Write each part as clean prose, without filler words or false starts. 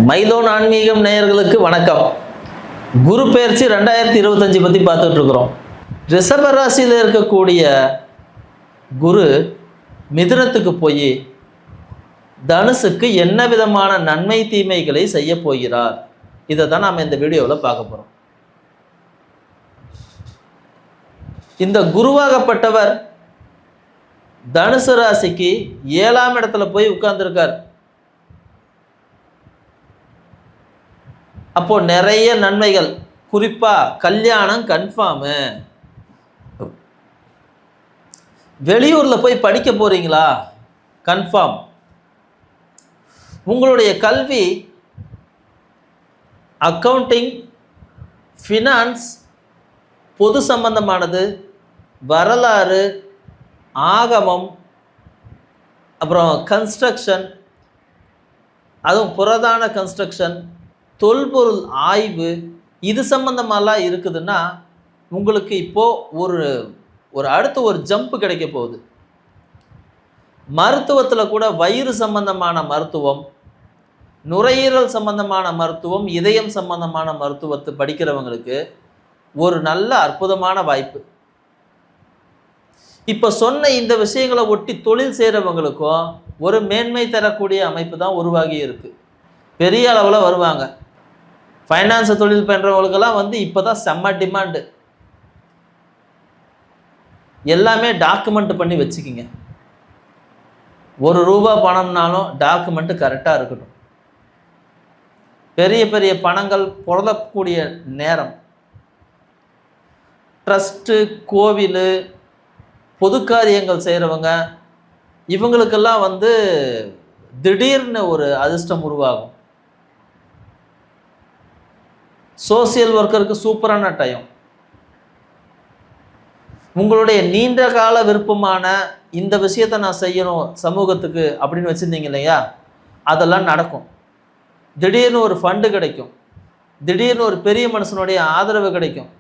மைலோன் ஆன்மீகம் நேயர்களுக்கு வணக்கம். குரு பெயர்ச்சி 2025 பற்றி பார்த்துட்டு இருக்கிறோம். ரிஷப ராசியில் இருக்கக்கூடிய குரு மிதுனத்துக்கு போய் தனுசுக்கு என்ன விதமான நன்மை தீமைகளை செய்ய போகிறார், இதை தான் நாம் இந்த வீடியோவில் பார்க்க போகிறோம். இந்த குருவாகப்பட்டவர் தனுசு ராசிக்கு 7ஆம் இடத்துல போய் உட்கார்ந்துருக்கார். அப்போ நிறைய நன்மைகள், குறிப்பா கல்யாணம் கன்ஃபார்மு. வெளியூர்ல போய் படிக்க போறீங்களா, கன்ஃபார்ம். உங்களுடைய கல்வி அக்கவுண்டிங், ஃபினான்ஸ், பொது சம்பந்தமானது, வரலாறு, ஆகமம், அப்புறம் கன்ஸ்ட்ரக்ஷன், அதுவும் புரதான கன்ஸ்ட்ரக்ஷன், தொல்பொருள் ஆய்வு, இது சம்பந்தமாலாம் இருக்குதுன்னா உங்களுக்கு இப்போது ஒரு அடுத்து ஒரு ஜம்ப் கிடைக்க போகுது. மருத்துவத்தில் கூட வயிறு சம்பந்தமான மருத்துவம், நுரையீரல் சம்பந்தமான மருத்துவம், இதயம் சம்பந்தமான மருத்துவத்தை படிக்கிறவங்களுக்கு ஒரு நல்ல அற்புதமான வாய்ப்பு. இப்போ சொன்ன இந்த விஷயங்களை ஒட்டி தொழில் செய்கிறவங்களுக்கும் ஒரு மேன்மை தரக்கூடிய அமைப்பு தான் உருவாகி இருக்கு. பெரிய அளவில் வருவாங்க. ஃபைனான்ஸ் தொழில் பண்ணுறவங்களுக்கெல்லாம் இப்போ தான் செம்ம டிமாண்டு. எல்லாமே டாக்குமெண்ட் பண்ணி வச்சுக்கிங்க. ₹1 பணம்னாலும் டாக்குமெண்ட்டு கரெக்டாக இருக்கட்டும். பெரிய பெரிய பணங்கள் புரளக்கூடிய நேரம். ட்ரஸ்ட்டு, கோவில், பொது காரியங்கள் செய்கிறவங்க இவங்களுக்கெல்லாம் திடீர்னு ஒரு அதிர்ஷ்டம் உருவாகும். சோசியல் ஒர்க்கருக்கு சூப்பரான டைம். உங்களுடைய நீண்ட கால விருப்பமான இந்த விஷயத்தை நான் செய்யணும் சமூகத்துக்கு அப்படின்னு வச்சுருந்தீங்க இல்லையா, அதெல்லாம் நடக்கும். திடீர்னு ஒரு ஃபண்டு கிடைக்கும். திடீர்னு ஒரு பெரிய மனுஷனுடைய ஆதரவு கிடைக்கும்.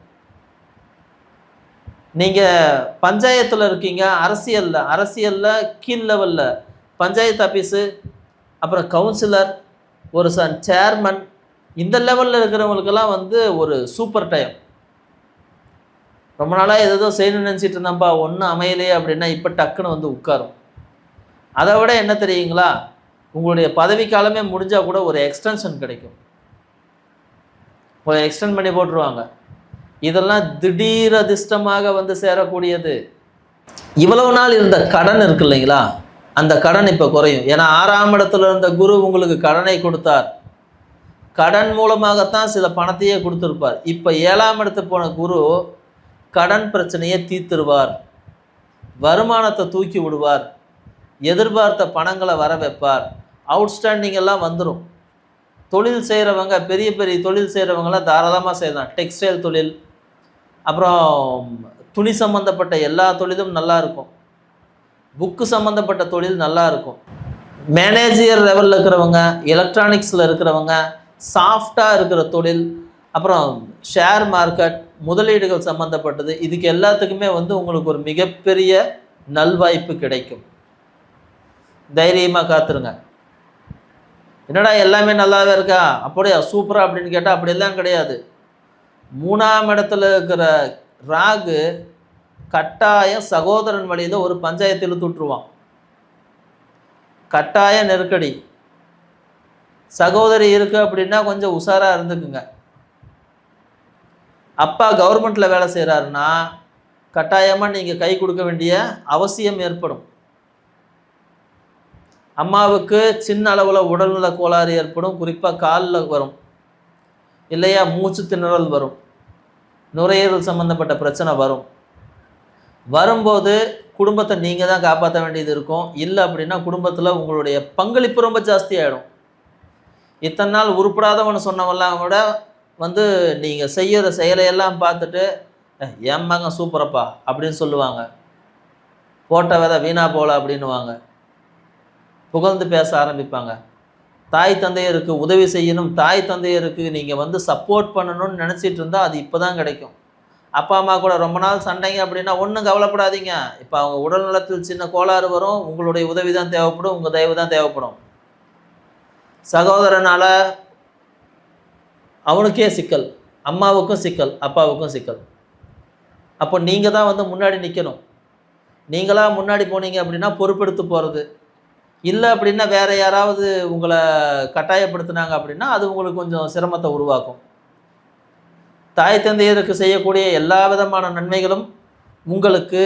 நீங்கள் பஞ்சாயத்தில் இருக்கீங்க, அரசியலில் கீழ் லெவலில் பஞ்சாயத்து ஆஃபீஸு, அப்புறம் கவுன்சிலர், ஒரு சேர்மன், இந்த லெவலில் இருக்கிறவங்களுக்கெல்லாம் ஒரு சூப்பர் டைம். ரொம்ப நாளாக ஏதோ செய்யணும்னு நினச்சிட்டு இருந்தேன்ப்பா, ஒன்றும் அமையலையே அப்படின்னா இப்போ டக்குன்னு உட்காரும். அதை விட என்ன தெரியுங்களா, உங்களுடைய பதவி காலமே முடிஞ்சால் கூட ஒரு எக்ஸ்டென்ஷன் கிடைக்கும். ஒரு எக்ஸ்டெண்ட் பண்ணி போட்டுருவாங்க. இதெல்லாம் திடீர் அதிர்ஷ்டமாக சேரக்கூடியது. இவ்வளவு நாள் இருந்த கடன் இருக்கு இல்லைங்களா, அந்த கடன் இப்போ குறையும். ஏன்னா 6ஆம் இடத்துல இருந்த குரு உங்களுக்கு கடனை கொடுத்தார். கடன் மூலமாகத்தான் சில பணத்தையே கொடுத்துருப்பார். இப்போ 7ஆம் இடத்துக்கு போன குரு கடன் பிரச்சனையை தீர்த்துருவார். வருமானத்தை தூக்கி விடுவார். எதிர்பார்த்த பணங்களை வர வைப்பார். அவுட்ஸ்டாண்டிங் எல்லாம் வந்துடும். தொழில் செய்கிறவங்க, பெரிய பெரிய தொழில் செய்கிறவங்களாம் தாராளமாக செய்யலாம். டெக்ஸ்டைல் தொழில், அப்புறம் துணி சம்மந்தப்பட்ட எல்லா தொழிலும் நல்லா இருக்கும். புக்கு சம்மந்தப்பட்ட தொழில் நல்லா இருக்கும். மேனேஜர் லெவலில் இருக்கிறவங்க, எலக்ட்ரானிக்ஸில் இருக்கிறவங்க, சாஃப்டாக இருக்கிற தொழில், அப்புறம் ஷேர் மார்க்கெட், முதலீடுகள் சம்மந்தப்பட்டது, இதுக்கு எல்லாத்துக்குமே உங்களுக்கு ஒரு மிகப்பெரிய நல்வாய்ப்பு கிடைக்கும். தைரியமாக காத்துருங்க. என்னடா எல்லாமே நல்லாவே இருக்கா, அப்படியா சூப்பராக அப்படின்னு கேட்டால் அப்படியெல்லாம் கிடையாது. 3ஆம் இடத்துல இருக்கிற ராகு கட்டாயம் சகோதரன் வழியில் ஒரு பஞ்சாயத்து இழுத்து விட்டுருவான். கட்டாய நெருக்கடி. சகோதரி இருக்கு அப்படின்னா கொஞ்சம் உஷாராக இருந்துக்குங்க. அப்பா கவர்மெண்ட்டில் வேலை செய்கிறாருன்னா கட்டாயமாக நீங்கள் கை கொடுக்க வேண்டிய அவசியம் ஏற்படும். அம்மாவுக்கு சின்ன அளவில் உடல்நல கோளாறு ஏற்படும். குறிப்பாக காலில் வரும் இல்லையா, மூச்சு திணறல் வரும், நுரையீரல் சம்மந்தப்பட்ட பிரச்சனை வரும். வரும்போது குடும்பத்தை நீங்கள் தான் காப்பாற்ற வேண்டியது இருக்கும். இல்லை அப்படின்னா குடும்பத்தில் உங்களுடைய பங்களிப்பு ரொம்ப ஜாஸ்தியாகிடும். இத்தனை நாள் உருப்படாதவன்னு சொன்னவெல்லாம் கூட நீங்கள் செய்கிற செயலையெல்லாம் பார்த்துட்டு ஏம்பாங்க சூப்பரப்பா அப்படின்னு சொல்லுவாங்க. போட்ட விதை வீணா போகல அப்படின்னுவாங்க. புகழ்ந்து பேச ஆரம்பிப்பாங்க. தாய் தந்தையருக்கு உதவி செய்யணும், தாய் தந்தையருக்கு நீங்கள் சப்போர்ட் பண்ணணும்னு நினச்சிட்டு இருந்தால் அது இப்போ தான் கிடைக்கும். அப்பா அம்மா கூட ரொம்ப நாள் சண்டைங்க அப்படின்னா ஒன்றும் கவலைப்படாதீங்க. இப்போ அவங்க உடல் நலத்தில் சின்ன கோளாறு வரும், உங்களுடைய உதவி தான் தேவைப்படும், உங்கள் தயவு தான் தேவைப்படும். சகோதரனால் அவனுக்கே சிக்கல், அம்மாவுக்கும் சிக்கல், அப்பாவுக்கும் சிக்கல். அப்போ நீங்கள் தான் வந்து முன்னாடி நிற்கணும். நீங்களாக முன்னாடி போனீங்க அப்படின்னா பொறுப்பெடுத்து போகிறது, இல்லை அப்படின்னா வேறு யாராவது உங்களை கட்டாயப்படுத்தினாங்க அப்படின்னா அது உங்களுக்கு கொஞ்சம் சிரமத்தை உருவாக்கும். தாய் தந்தையருக்கு செய்யக்கூடிய எல்லா விதமான நன்மைகளும் உங்களுக்கு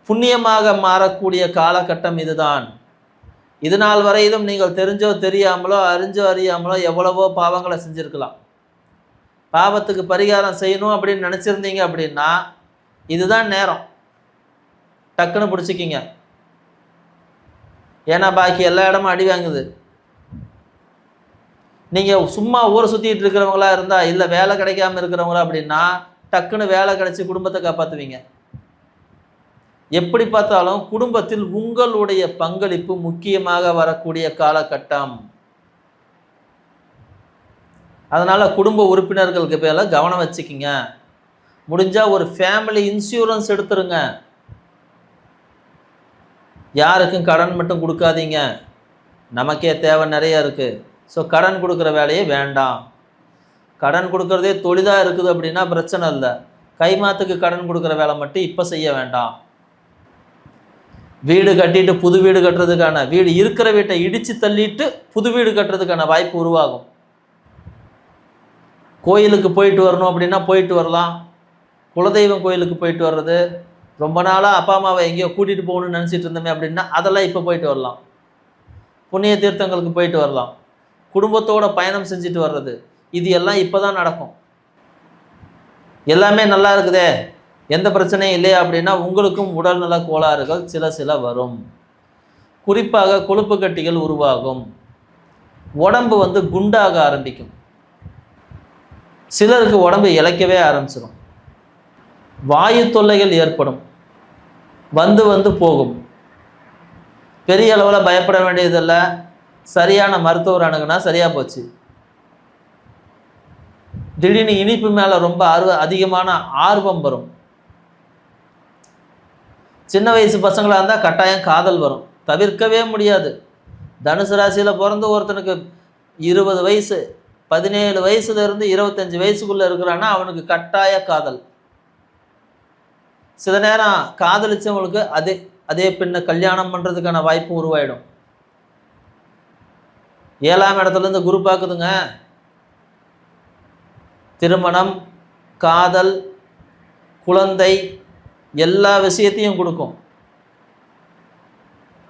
புண்ணியமாக மாறக்கூடிய காலகட்டம் இதுதான். இது நாள் வரையிலும் நீங்கள் தெரிஞ்சோ தெரியாமலோ அறிஞ்சோ அறியாமலோ எவ்வளவோ பாவங்களை செஞ்சுருக்கலாம். பாவத்துக்கு பரிகாரம் செய்யணும் அப்படின்னு நினச்சிருந்தீங்க அப்படின்னா இதுதான் நேரம், டக்குன்னு பிடிச்சிக்கிங்க. ஏன்னா பாக்கி எல்லா இடமும் அடி வாங்குது. நீங்கள் சும்மா ஊரை சுற்றிட்டு இருக்கிறவங்களா இருந்தால், இல்லை வேலை கிடைக்காம இருக்கிறவங்களா அப்படின்னா டக்குன்னு வேலை கிடைச்சி குடும்பத்தை காப்பாற்றுவீங்க. எப்படி பார்த்தாலும் குடும்பத்தில் உங்களுடைய பங்களிப்பு முக்கியமாக வரக்கூடிய காலகட்டம். அதனால் குடும்ப உறுப்பினர்களுக்கு பேரில் கவனம் வச்சுக்கிங்க. முடிஞ்சால் ஒரு ஃபேமிலி இன்சூரன்ஸ் எடுத்துருங்க. யாருக்கும் கடன் மட்டும் கொடுக்காதீங்க, நமக்கே தேவை நிறைய இருக்குது. ஸோ கடன் கொடுக்குற வேலையே வேண்டாம். கடன் கொடுக்குறதே தொழிலாக இருக்குது அப்படின்னா பிரச்சனை இல்லை. கைமாத்துக்கு கடன் கொடுக்குற வேலை மட்டும் இப்போ செய்ய வேண்டாம். வீடு கட்டிட்டு புது வீடு கட்டுறதுக்கான, வீடு இருக்கிற வீட்டை இடித்து தள்ளிட்டு புது வீடு கட்டுறதுக்கான வாய்ப்பு உருவாகும். கோயிலுக்கு போயிட்டு வரணும் அப்படின்னா போயிட்டு வரலாம். குலதெய்வம் கோயிலுக்கு போயிட்டு வர்றது, ரொம்ப நாளாக அப்பா அம்மாவை எங்கேயோ கூட்டிகிட்டு போகணும்னு நினச்சிட்டு இருந்தோமே அப்படின்னா அதெல்லாம் இப்போ போயிட்டு வரலாம். புண்ணிய தீர்த்தங்களுக்கு போயிட்டு வரலாம். குடும்பத்தோட பயணம் செஞ்சுட்டு வர்றது, இது எல்லாம் இப்போ தான் நடக்கும். எல்லாமே நல்லா இருக்குதே, எந்த பிரச்சனையும் இல்லையா அப்படின்னா உங்களுக்கும் உடல்நல கோளாறுகள் சில வரும். குறிப்பாக கொழுப்பு கட்டிகள் உருவாகும். உடம்பு வந்து குண்டாக ஆரம்பிக்கும். சிலருக்கு உடம்பு இளைக்கவே ஆரம்பிச்சிடும். வாயு தொல்லைகள் ஏற்படும், வந்து போகும். பெரிய அளவில் பயப்பட வேண்டியதில்லை. சரியான மருத்துவர் அணுகுனா சரியாக போச்சு. திடீர்னு இனிப்பு மேலே ரொம்ப அதிகமான ஆர்வம் வரும். சின்ன வயசு பசங்களாக இருந்தால் கட்டாயம் காதல் வரும், தவிர்க்கவே முடியாது. தனுசு ராசியில் பிறந்து ஒருத்தனுக்கு 20 வயசு, 17 வயசுலேருந்து 25 வயசுக்குள்ளே இருக்கிறான்னா அவனுக்கு கட்டாய காதல். சில நேரம் காதலிச்சவங்களுக்கு அதே பெண்ணை கல்யாணம் பண்ணுறதுக்கான வாய்ப்பு உருவாயிடும். 7ஆம் இடத்துலேருந்து குரு பார்க்குதுங்க. திருமணம், காதல், குழந்தை எல்லா விஷயத்தையும் கொடுக்கும்.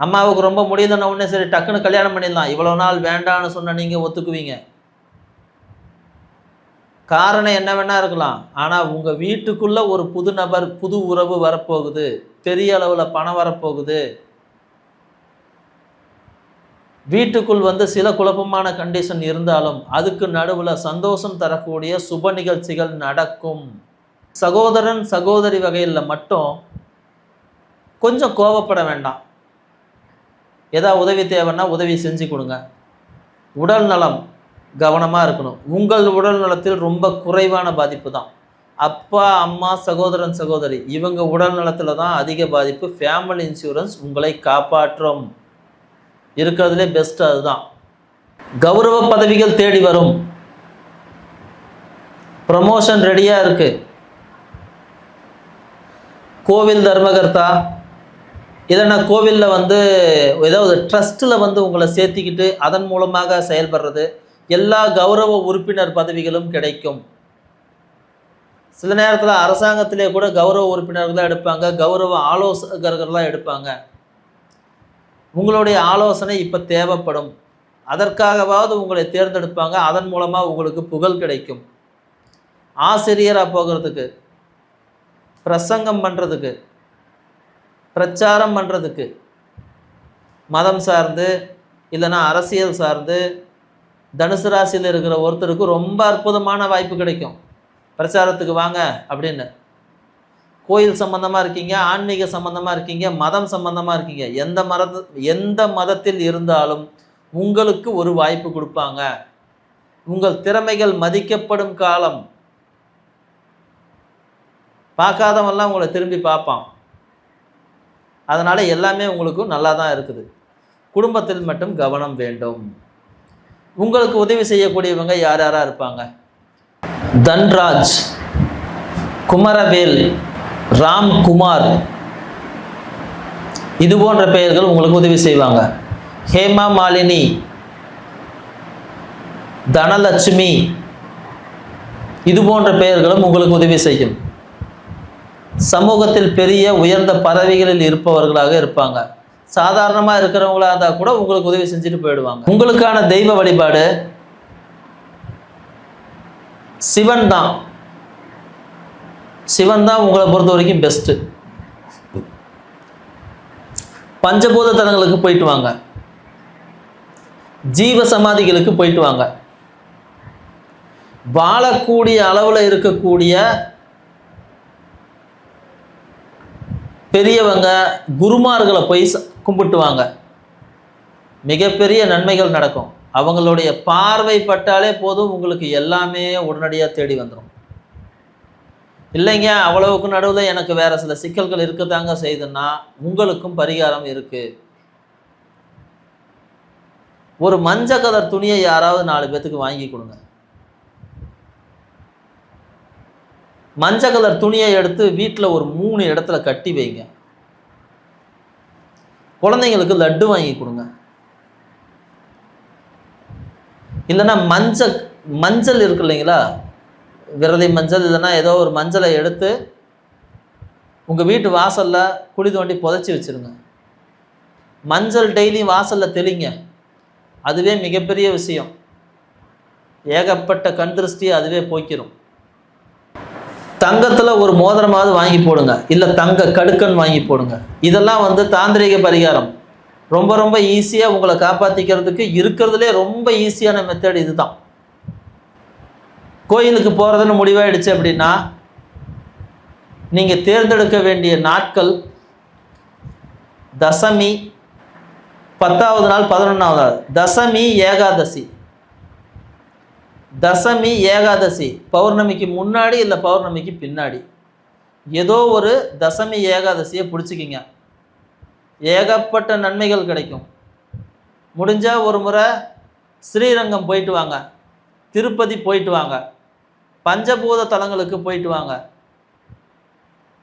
அம்மாவுக்கு ரொம்ப முடியலன்னா உடனே சரி டக்குன்னு கல்யாணம் பண்ணிடலாம், இவ்வளோ நாள் வேண்டான்னு சொன்ன நீங்கள் ஒத்துக்குவீங்க. காரணம் என்ன வேணா இருக்கலாம். ஆனால் உங்கள் வீட்டுக்குள்ளே ஒரு புது நபர், புது உறவு வரப்போகுது, பெரிய அளவில் பணம் வரப்போகுது. வீட்டுக்குள் வந்து சில குழப்பமான கண்டிஷன் இருந்தாலும் அதுக்கு நடுவில் சந்தோஷம் தரக்கூடிய சுப நிகழ்ச்சிகள் நடக்கும். சகோதரன் சகோதரி வகையில் மட்டும் கொஞ்சம் கோபப்பட வேண்டாம். ஏதாவது உதவி தேவைன்னா உதவி செஞ்சு கொடுங்க. உடல் நலம் கவனமாக இருக்கணும். உங்கள் உடல் நலத்தில் ரொம்ப குறைவான பாதிப்பு தான். அப்பா அம்மா சகோதரன் சகோதரி இவங்க உடல் நலத்தில் தான் அதிக பாதிப்பு. ஃபேமிலி இன்சூரன்ஸ் உங்களை காப்பாற்றும். இருக்கிறதுலே பெஸ்ட் அதுதான். கௌரவ பதவிகள் தேடி வரும். ப்ரமோஷன் ரெடியாக இருக்கு. கோவில் தர்மகர்த்தா இல்லைன்னா கோவிலில் வந்து ஏதாவது ட்ரஸ்ட்டில் வந்து உங்களை சேர்த்திக்கிட்டு அதன் மூலமாக செயல்படுறது, எல்லா கௌரவ உறுப்பினர் பதவிகளும் கிடைக்கும். சில நேரத்தில் அரசாங்கத்திலே கூட கௌரவ உறுப்பினர்களாக எடுப்பாங்க, கௌரவ ஆலோசகர்களாக எடுப்பாங்க. உங்களுடைய ஆலோசனை இப்போ தேவைப்படும். அதற்காகவாவது உங்களை தேர்ந்தெடுப்பாங்க. அதன் மூலமாக உங்களுக்கு புகழ் கிடைக்கும். ஆசிரியராக போகிறதுக்கு, பிரசங்கம் பண்ணுறதுக்கு, பிரச்சாரம் பண்ணுறதுக்கு, மதம் சார்ந்து இல்லைன்னா அரசியல் சார்ந்து தனுசு ராசியில் இருக்கிற ஒருத்தருக்கு ரொம்ப அற்புதமான வாய்ப்பு கிடைக்கும். பிரச்சாரத்துக்கு வாங்க அப்படின்னு. கோயில் சம்பந்தமாக இருக்கீங்க, ஆன்மீக சம்பந்தமாக இருக்கீங்க, மதம் சம்பந்தமாக இருக்கீங்க, எந்த மதத்தில் இருந்தாலும் உங்களுக்கு ஒரு வாய்ப்பு கொடுப்பாங்க. உங்கள் திறமைகள் மதிக்கப்படும் காலம். பார்க்காதவெல்லாம் உங்களை திரும்பி பார்ப்பான். அதனால் எல்லாமே உங்களுக்கு நல்லா தான் இருக்குது. குடும்பத்தில் மட்டும் கவனம் வேண்டும். உங்களுக்கு உதவி செய்யக்கூடியவங்க யார் யாராக இருப்பாங்க? தன்ராஜ், குமரவேல், ராம்குமார், இது போன்ற பெயர்கள் உங்களுக்கு உதவி செய்வாங்க. ஹேமா மாலினி, தனலட்சுமி, இது போன்ற பெயர்களும் உங்களுக்கு உதவி செய்யும். சமூகத்தில் பெரிய உயர்ந்த பதவிகளில் இருப்பவர்களாக இருப்பாங்க. சாதாரணமாக இருக்கிறவங்களா இருந்தால் கூட உங்களுக்கு உதவி செஞ்சுட்டு போயிடுவாங்க. உங்களுக்கான தெய்வ வழிபாடு சிவன் தான். சிவன் தான் உங்களை பொறுத்த வரைக்கும் பெஸ்ட்டு. பஞ்சபூத தலங்களுக்கு போயிட்டு வாங்க, ஜீவ சமாதிகளுக்கு போயிட்டு வாங்க. வாழக்கூடிய அளவில் இருக்கக்கூடிய பெரியவங்க குருமார்களை போய் கும்பிட்டு வாங்க. மிகப்பெரிய நன்மைகள் நடக்கும். அவங்களுடைய பார்வை பட்டாலே போதும், உங்களுக்கு எல்லாமே உடனடியாக தேடி வந்துடும். இல்லைங்க அவ்வளவுக்கு நடுவில் எனக்கு வேறு சில சிக்கல்கள் இருக்கத்தாங்க செய்யுதுன்னா உங்களுக்கும் பரிகாரம் இருக்குது. ஒரு மஞ்சள் கலர் துணியை யாராவது 4 பேத்துக்கு வாங்கி கொடுங்க. மஞ்சள் கலர் துணியை எடுத்து வீட்டில் ஒரு 3 இடத்துல கட்டி வைங்க. குழந்தைங்களுக்கு லட்டு வாங்கி கொடுங்க. இல்லைன்னா மஞ்சள் இருக்கு இல்லைங்களா, விரதை மஞ்சள், இல்லைன்னா ஏதோ ஒரு மஞ்சளை எடுத்து உங்கள் வீட்டு வாசலில் குழி தோண்டி புதைச்சி வச்சுருங்க. மஞ்சள் டெய்லி வாசலில் தெளிங்க. அதுவே மிகப்பெரிய விஷயம். ஏகப்பட்ட கண் திருஷ்டி அதுவே போய்க்கிறோம். தங்கத்தில் ஒரு மோதிரமாவது வாங்கி போடுங்க, இல்லை தங்க கடுக்கன் வாங்கி போடுங்க. இதெல்லாம் தாந்திரிக பரிகாரம். ரொம்ப ரொம்ப ஈஸியாக உங்களை காப்பாற்றிக்கிறதுக்கு இருக்கிறதுலே ரொம்ப ஈஸியான மெத்தட் இது தான். கோயிலுக்கு போகிறதுன்னு முடிவாயிடுச்சு அப்படின்னா நீங்கள் தேர்ந்தெடுக்க வேண்டிய நாட்கள் தசமி, 10வது நாள், 11வது நாள். தசமி ஏகாதசி, தசமி ஏகாதசி பௌர்ணமிக்கு முன்னாடி இல்லை பௌர்ணமிக்கு பின்னாடி ஏதோ ஒரு தசமி ஏகாதசியை பிடிச்சிக்கிங்க. ஏகப்பட்ட நன்மைகள் கிடைக்கும். முடிஞ்சால் ஒரு முறை ஸ்ரீரங்கம் போயிட்டு வாங்க, திருப்பதி போயிட்டு வாங்க, பஞ்சபூத தலங்களுக்கு போயிட்டு வாங்க,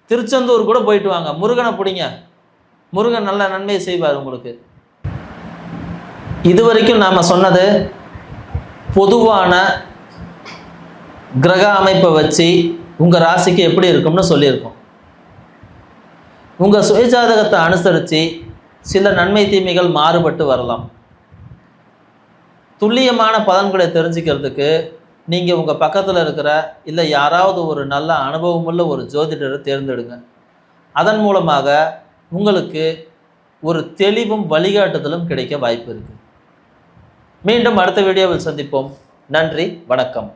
திருச்செந்தூர் கூட போயிட்டு வாங்க. முருகனை பிடிங்க, முருகன் நல்ல நன்மையை செய்வார் உங்களுக்கு. இதுவரைக்கும் நாம் சொன்னது பொதுவான கிரக அமைப்பை வச்சு உங்கள் ராசிக்கு எப்படி இருக்கும்னு சொல்லியிருக்கோம். உங்கள் சுயஜாதகத்தை அனுசரித்து சில நன்மை தீமைகள் மாறுபட்டு வரலாம். துல்லியமான பலன்களை தெரிஞ்சுக்கிறதுக்கு நீங்கள் உங்கள் பக்கத்தில் இருக்கிற இல்லை யாராவது ஒரு நல்ல அனுபவமுள்ள ஒரு ஜோதிடரை தேர்ந்தெடுங்க. அதன் மூலமாக உங்களுக்கு ஒரு தெளிவும் வழிகாட்டுதலும் கிடைக்க வாய்ப்பு இருக்குது. மீண்டும் அடுத்த வீடியோவில் சந்திப்போம். நன்றி, வணக்கம்.